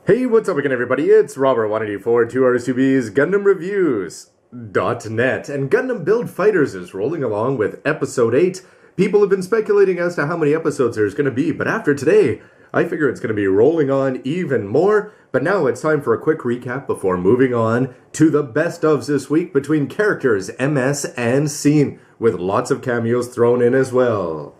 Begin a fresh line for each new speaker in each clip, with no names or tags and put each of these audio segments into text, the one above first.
Hey, what's up again, everybody? It's Robert184, 2R2B's Gundam Reviews.net, and Gundam Build Fighters is rolling along with Episode 8. People have been speculating as to how many episodes there's going to be, but after today, I figure it's going to be rolling on even more. But now it's time for a quick recap before moving on to the best ofs this week between characters MS and Scene, with lots of cameos thrown in as well.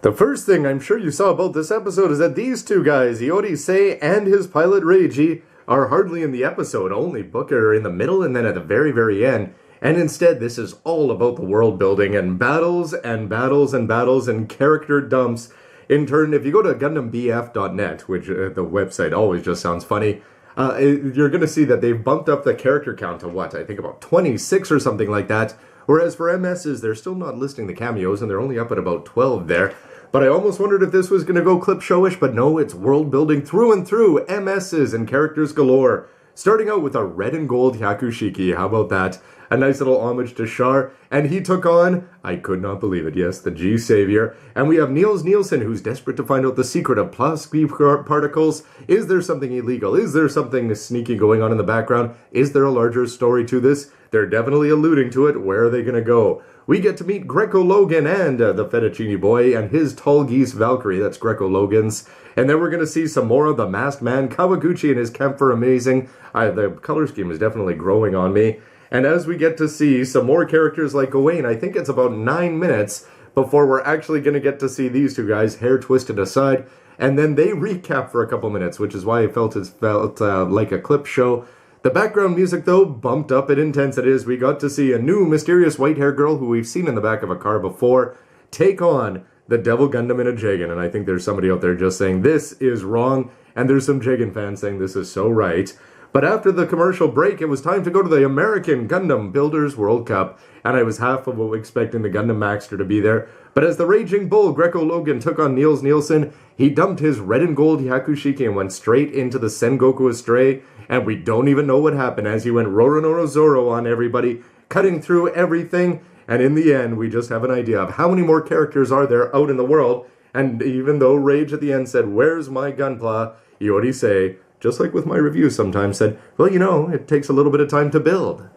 The first thing I'm sure you saw about this episode is that these two guys, Iori Sei and his pilot Reiji, are hardly in the episode, only Booker in the middle and then at the very, very end. And instead, this is all about the world building and battles and battles and battles and character dumps. In turn, if you go to gundambf.net, which the website always just sounds funny, you're going to see that they've bumped up the character count to what? I think about 26 or something like that. Whereas for MS's, they're still not listing the cameos, and they're only up at about 12 there. But I almost wondered if this was going to go clip showish, but no, it's world building through and through, MS's and characters galore. Starting out with a red and gold Yakushiki, how about that? A nice little homage to Char, and he took on, I could not believe it, yes, the G-Savior. And we have Niels Nielsen, who's desperate to find out the secret of plastic particles. Is there something illegal? Is there something sneaky going on in the background? Is there a larger story to this? They're definitely alluding to it. Where are they going to go? We get to meet Greco Logan and the Fettuccine Boy and his tall geese Valkyrie. That's Greco Logan's. And then we're going to see some more of the masked man Kawaguchi and his Camphor Amazing. The color scheme is definitely growing on me. And as we get to see some more characters like Gawain, I think it's about 9 minutes before we're actually going to get to see these two guys, hair twisted aside. And then they recap for a couple minutes, which is why it felt like a clip show. The background music, though, bumped up in intensity as we got to see a new mysterious white-haired girl who we've seen in the back of a car before take on the Devil Gundam in a Jagan. And I think there's somebody out there just saying this is wrong, and there's some Jagan fans saying this is so right. But after the commercial break, it was time to go to the American Gundam Builders World Cup, and I was half of expecting the Gundam Maxter to be there. But as the Raging Bull, Greco Logan, took on Niels Nielsen, he dumped his red and gold Yakushiki and went straight into the Sengoku Astray, and we don't even know what happened as he went Roronoa Zoro on everybody, cutting through everything, and in the end, we just have an idea of how many more characters are there out in the world, and even though Rage at the end said, "Where's my Gunpla?" Iori Sei, just like with my review sometimes, said, well, you know, it takes a little bit of time to build.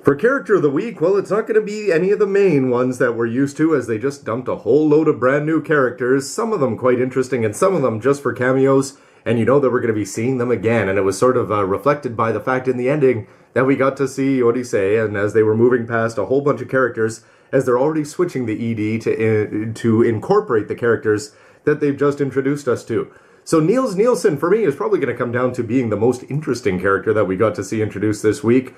For Character of the Week, well, it's not going to be any of the main ones that we're used to, as they just dumped a whole load of brand new characters, some of them quite interesting and some of them just for cameos, and you know that we're going to be seeing them again, and it was sort of reflected by the fact in the ending that we got to see Iori Sei, and as they were moving past a whole bunch of characters, as they're already switching the ED to incorporate the characters that they've just introduced us to. So Niels Nielsen, for me, is probably going to come down to being the most interesting character that we got to see introduced this week.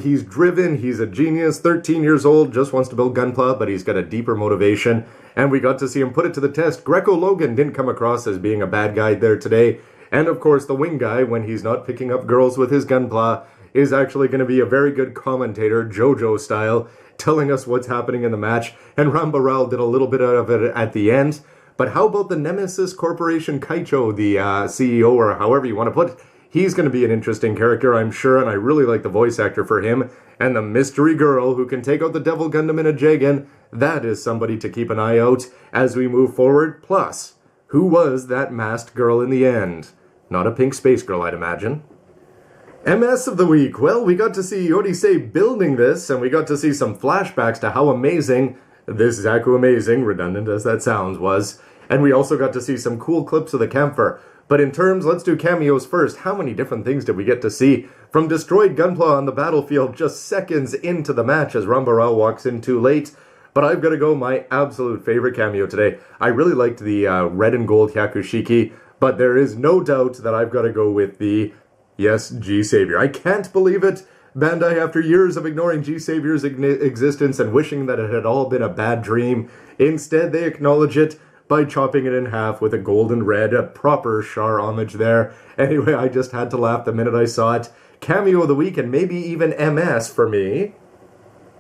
He's driven, he's a genius, 13 years old, just wants to build Gunpla, but he's got a deeper motivation, and we got to see him put it to the test. Greco Logan didn't come across as being a bad guy there today, and of course the wing guy, when he's not picking up girls with his Gunpla, is actually going to be a very good commentator, JoJo style, telling us what's happening in the match, and Rambaral did a little bit of it at the end. But how about the Nemesis Corporation Kaicho, the CEO, or however you want to put it? He's going to be an interesting character, I'm sure, and I really like the voice actor for him. And the mystery girl who can take out the Devil Gundam in a Jagan, that is somebody to keep an eye out as we move forward. Plus, who was that masked girl in the end? Not a pink space girl, I'd imagine. MS of the Week. Well, we got to see Iori Sei building this, and we got to see some flashbacks to how amazing this Zaku Amazing, redundant as that sounds, was. And we also got to see some cool clips of the Camphor. But in terms, let's do cameos first. How many different things did we get to see? From destroyed Gunpla on the battlefield just seconds into the match as Rambaral walks in too late. But I've got to go my absolute favorite cameo today. I really liked the red and gold Yakushiki, but there is no doubt that I've got to go with the, yes, G-Savior. I can't believe it. Bandai, after years of ignoring G-Savior's existence and wishing that it had all been a bad dream, instead they acknowledge it by chopping it in half with a gold and red, a proper Char homage there. Anyway, I just had to laugh the minute I saw it. Cameo of the Week, and maybe even MS for me.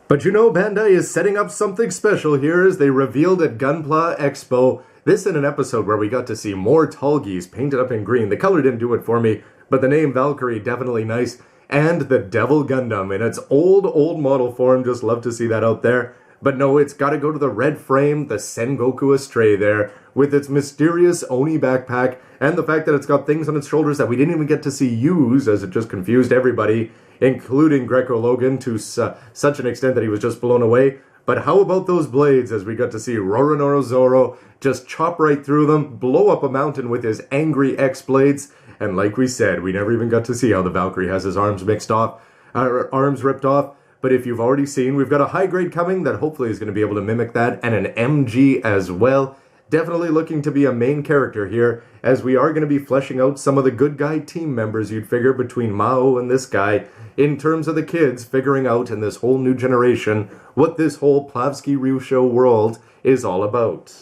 But you know, Bandai is setting up something special here as they revealed at Gunpla Expo. This in an episode where we got to see more tall geese painted up in green. The color didn't do it for me, but the name Valkyrie, definitely nice. And the Devil Gundam in its old model form. Just love to see that out there. But no, it's gotta go to the red frame, the Sengoku Astray there, with its mysterious Oni backpack, and the fact that it's got things on its shoulders that we didn't even get to see use, as it just confused everybody, including Greco Logan, to such an extent that he was just blown away. But how about those blades, as we got to see Roronoa Zoro just chop right through them, blow up a mountain with his angry X-blades, and like we said, we never even got to see how the Valkyrie has his arms ripped off. But if you've already seen, we've got a high grade coming that hopefully is going to be able to mimic that, and an MG as well. Definitely looking to be a main character here, as we are going to be fleshing out some of the good guy team members, you'd figure, between Mao and this guy, in terms of the kids figuring out in this whole new generation what this whole Plavsky Ryusho world is all about.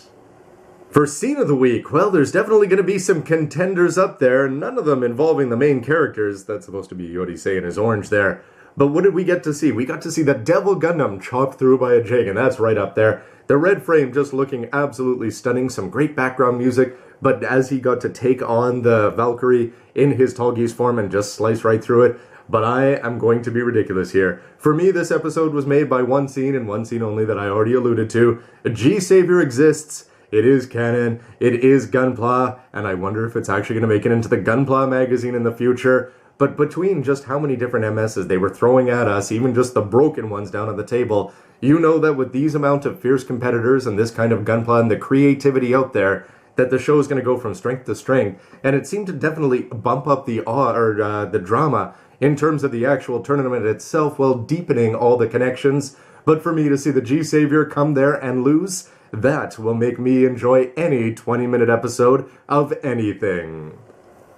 For Scene of the Week, well, there's definitely going to be some contenders up there, none of them involving the main characters. That's supposed to be Yodisei and his orange there. But what did we get to see? We got to see the Devil Gundam chopped through by a jig, and that's right up there. The red frame just looking absolutely stunning, some great background music, but as he got to take on the Valkyrie in his tall geese form and just slice right through it. But I am going to be ridiculous here. For me, this episode was made by one scene, and one scene only, that I already alluded to. G-Savior exists. It is canon. It is Gunpla, and I wonder if it's actually going to make it into the Gunpla magazine in the future. But between just how many different MSs they were throwing at us, even just the broken ones down on the table, you know that with these amount of fierce competitors and this kind of Gunpla and the creativity out there, that the show is going to go from strength to strength. And it seemed to definitely bump up the drama in terms of the actual tournament itself, while deepening all the connections. But for me to see the G-Savior come there and lose, that will make me enjoy any 20-minute episode of anything.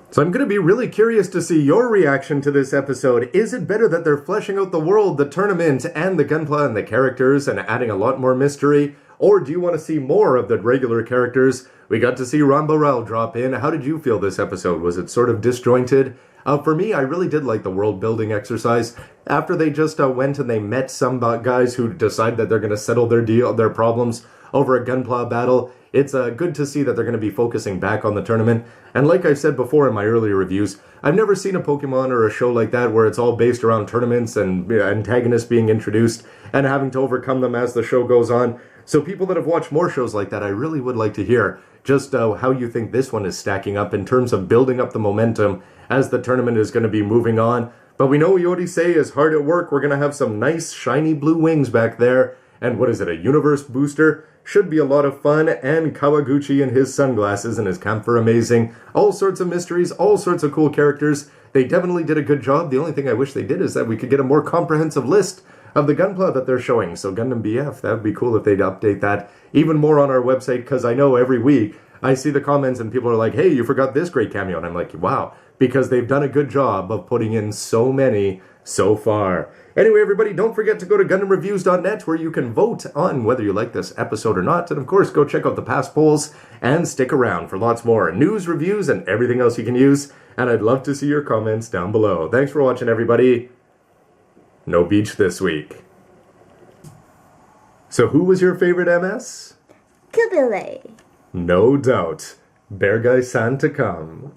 So I'm going to be really curious to see your reaction to this episode. Is it better that they're fleshing out the world, the tournament, and the Gunpla and the characters and adding a lot more mystery? Or do you want to see more of the regular characters? We got to see Rambarel drop in. How did you feel this episode? Was it sort of disjointed? For me, I really did like the world-building exercise. After they just went and they met some guys who decide that they're going to settle their problems over a Gunpla battle, it's good to see that they're going to be focusing back on the tournament. And like I said before in my earlier reviews, I've never seen a Pokemon or a show like that where it's all based around tournaments and antagonists being introduced and having to overcome them as the show goes on. So people that have watched more shows like that, I really would like to hear just how you think this one is stacking up in terms of building up the momentum as the tournament is going to be moving on. But we know Yodisei is hard at work. We're going to have some nice shiny blue wings back there. And what is it, a universe booster? Should be a lot of fun. And Kawaguchi and his sunglasses and his camphor amazing. All sorts of mysteries, all sorts of cool characters. They definitely did a good job. The only thing I wish they did is that we could get a more comprehensive list of the Gunpla that they're showing. So Gundam BF, that would be cool if they'd update that even more on our website, because I know every week I see the comments and people are like, hey, you forgot this great cameo. And I'm like, wow, because they've done a good job of putting in so many so far. Anyway, everybody, don't forget to go to GundamReviews.net, where you can vote on whether you like this episode or not. And of course, go check out the past polls and stick around for lots more news, reviews, and everything else you can use. And I'd love to see your comments down below. Thanks for watching, everybody. No beach this week. So who was your favorite MS?
Kubile.
No doubt. Bear Guy-san to come.